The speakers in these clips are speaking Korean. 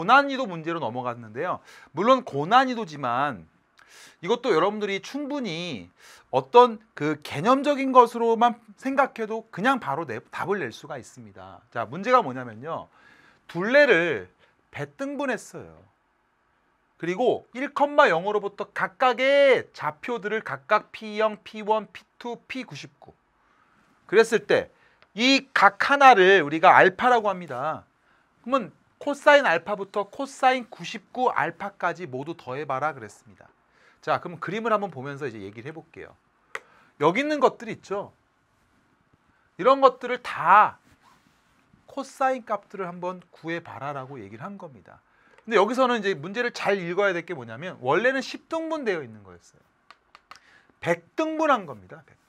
고난이도 문제로 넘어갔는데요. 물론 고난이도지만 이것도 여러분들이 충분히 어떤 그 개념적인 것으로만 생각해도 그냥 바로 답을 낼 수가 있습니다. 자, 문제가 뭐냐면요. 둘레를 배등분했어요. 그리고 1,0로부터 각각의 좌표들을 각각 P0, P1, P2, P99 그랬을 때 이 각 하나를 우리가 알파라고 합니다. 그러면 코사인 알파부터 코사인 99 알파까지 모두 더해봐라 그랬습니다. 자, 그럼 그림을 한번 보면서 이제 얘기를 해볼게요. 여기 있는 것들 있죠. 이런 것들을 다 코사인 값들을 한번 구해봐라라고 얘기를 한 겁니다. 근데 여기서는 이제 문제를 잘 읽어야 될 게 뭐냐면 원래는 10등분 되어 있는 거였어요. 100등분한 겁니다. 100등분.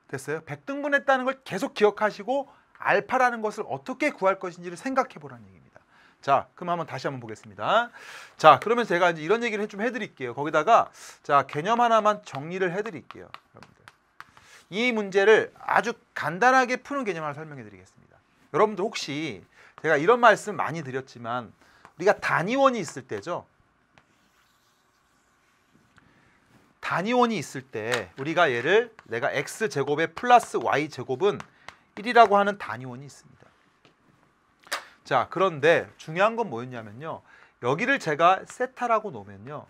됐어요? 100등분했다는 걸 계속 기억하시고 알파라는 것을 어떻게 구할 것인지를 생각해 보라는 얘기입니다. 자, 그럼 한번 다시 한번 보겠습니다. 자, 그러면 제가 이제 이런 얘기를 좀 해드릴게요. 거기다가 자, 개념 하나만 정리를 해드릴게요. 여러분들. 이 문제를 아주 간단하게 푸는 개념을 설명해 드리겠습니다. 여러분들 혹시 제가 이런 말씀 많이 드렸지만 우리가 단위원이 있을 때죠. 단위원이 있을 때 우리가 얘를 내가 x제곱에 플러스 y제곱은 1이라고 하는 단위원이 있습니다. 자, 그런데 중요한 건 뭐였냐면요. 여기를 제가 세타라고 놓으면요.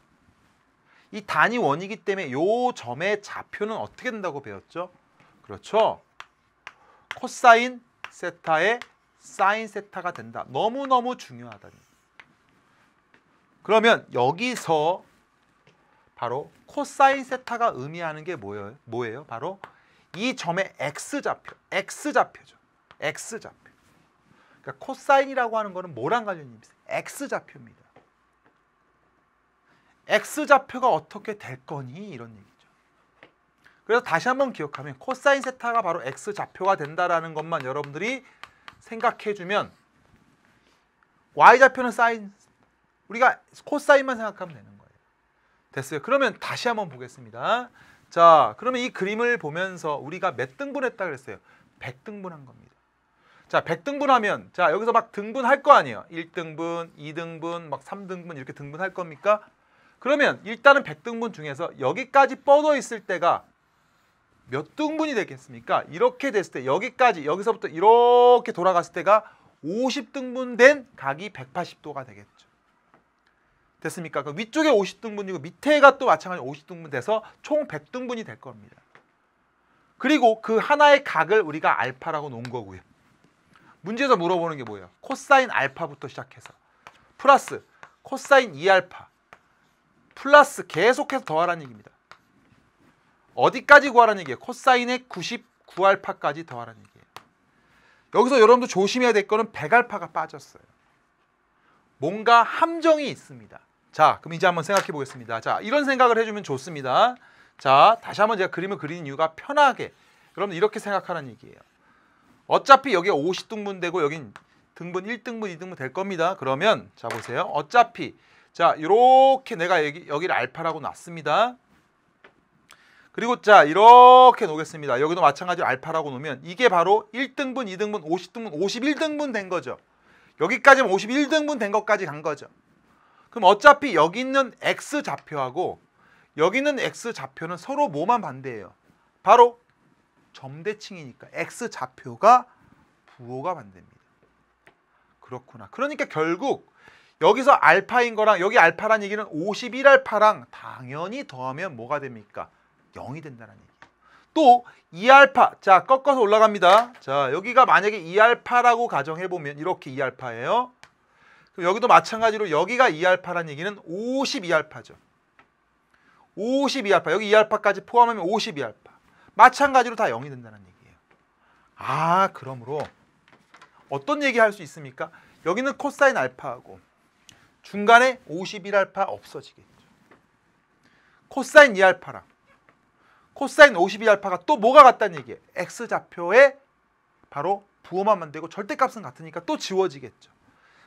이 단위원이기 때문에 요 점의 좌표는 어떻게 된다고 배웠죠? 그렇죠. 코사인 세타의 사인 세타가 된다. 너무너무 중요하다. 그러면 여기서 바로 코사인 세타가 의미하는 게 뭐예요? 바로 이 점의 x좌표, x좌표죠. x좌표. 그러니까 코사인이라고 하는 거는 뭐랑 관련이 있어요? x좌표입니다. x좌표가 어떻게 될 거니? 이런 얘기죠. 그래서 다시 한번 기억하면 코사인 세타가 바로 x좌표가 된다라는 것만 여러분들이 생각해주면 y좌표는 사인, 우리가 코사인만 생각하면 되는 거예요. 됐어요. 그러면 다시 한번 보겠습니다. 자, 그러면 이 그림을 보면서 우리가 몇 등분했다 그랬어요? 100등분한 겁니다. 자, 100등분하면 자, 여기서 막 등분할 거 아니에요. 1등분, 2등분, 막 3등분 이렇게 등분할 겁니까? 그러면 일단은 100등분 중에서 여기까지 뻗어 있을 때가 몇 등분이 되겠습니까? 이렇게 됐을 때 여기까지, 여기서부터 이렇게 돌아갔을 때가 50등분 된 각이 180도가 되겠죠. 됐습니까? 그 위쪽에 50등분이고 밑에가 또 마찬가지로 50등분 돼서 총 100등분이 될 겁니다. 그리고 그 하나의 각을 우리가 알파라고 놓은 거고요. 문제에서 물어보는 게 뭐예요? 코사인 알파부터 시작해서 플러스 코사인 2알파 플러스 계속해서 더하라는 얘기입니다. 어디까지 구하라는 얘기예요? 코사인의 99알파까지 더하라는 얘기예요. 여기서 여러분도 조심해야 될 거는 100알파가 빠졌어요. 뭔가 함정이 있습니다. 자, 그럼 이제 한번 생각해 보겠습니다. 자, 이런 생각을 해주면 좋습니다. 자, 다시 한번 제가 그림을 그리는 이유가 편하게 여러분들 이렇게 생각하라는 얘기예요. 어차피 여기가 50등분 되고 여긴 등분 1등분, 2등분 될 겁니다. 그러면 자 보세요. 어차피 자, 이렇게 내가 여기를 알파라고 놨습니다. 그리고 자, 이렇게 놓겠습니다. 여기도 마찬가지로 알파라고 놓으면 이게 바로 1등분, 2등분, 50등분, 51등분 된 거죠. 여기까지는 51등분 된 것까지 간 거죠. 그럼 어차피 여기 있는 x좌표하고 여기 있는 x좌표는 서로 뭐만 반대예요? 바로 점대칭이니까 x좌표가 부호가 반대입니다. 그렇구나. 그러니까 결국 여기서 알파인 거랑 여기 알파란 얘기는 51알파랑 당연히 더하면 뭐가 됩니까? 0이 된다는 얘기예요. 또 2알파, 자 꺾어서 올라갑니다. 자, 여기가 만약에 2알파라고 가정해보면 이렇게 2알파예요. 그럼 여기도 마찬가지로 여기가 2알파란 얘기는 52알파죠. 52알파, 여기 2알파까지 포함하면 52알파. 마찬가지로 다 0이 된다는 얘기예요. 아, 그러므로 어떤 얘기 할 수 있습니까? 여기는 코사인 알파하고 중간에 51알파 없어지겠죠. 코사인 2알파랑 코사인 52알파가 또 뭐가 같다는 얘기예요? x좌표에 바로 부호만 만들고 절대값은 같으니까 또 지워지겠죠.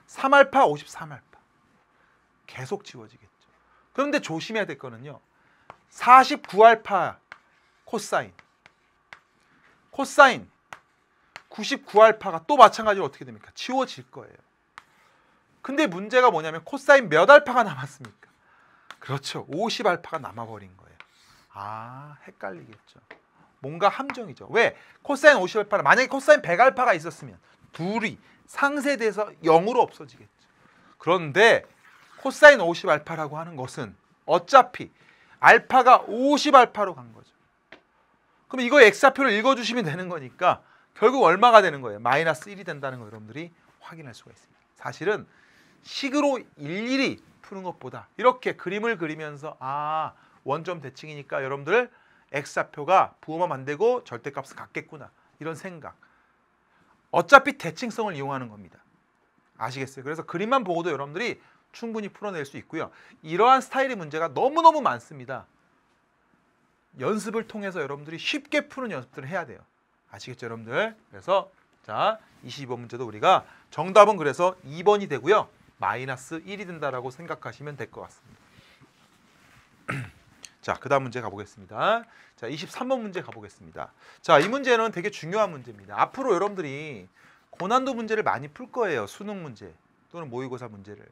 3알파, 53알파 계속 지워지겠죠. 그런데 조심해야 될 거는요. 49알파 코사인 99알파가 또 마찬가지로 어떻게 됩니까? 지워질 거예요. 근데 문제가 뭐냐면 코사인 몇 알파가 남았습니까? 그렇죠. 50알파가 남아버린 거예요. 아, 헷갈리겠죠. 뭔가 함정이죠. 왜? 코사인 50알파는 만약에 코사인 100알파가 있었으면 둘이 상쇄돼서 0으로 없어지겠죠. 그런데 코사인 50알파라고 하는 것은 어차피 알파가 50알파로 간 거죠. 그럼 이거 X좌표를 읽어주시면 되는 거니까 결국 얼마가 되는 거예요? 마이너스 1이 된다는 거 여러분들이 확인할 수가 있습니다. 사실은 식으로 일일이 푸는 것보다 이렇게 그림을 그리면서 아, 원점 대칭이니까 여러분들 X좌표가 부호만 안 되고 절대값을 갖겠구나 이런 생각. 어차피 대칭성을 이용하는 겁니다. 아시겠어요? 그래서 그림만 보고도 여러분들이 충분히 풀어낼 수 있고요. 이러한 스타일의 문제가 너무너무 많습니다. 연습을 통해서 여러분들이 쉽게 푸는 연습들을 해야 돼요. 아시겠죠, 여러분들? 그래서 자, 22번 문제도 우리가 정답은 그래서 2번이 되고요. 마이너스 1이 된다라고 생각하시면 될 것 같습니다. 자, 그 다음 문제 가보겠습니다. 자, 23번 문제 가보겠습니다. 자, 이 문제는 되게 중요한 문제입니다. 앞으로 여러분들이 고난도 문제를 많이 풀 거예요. 수능 문제 또는 모의고사 문제를.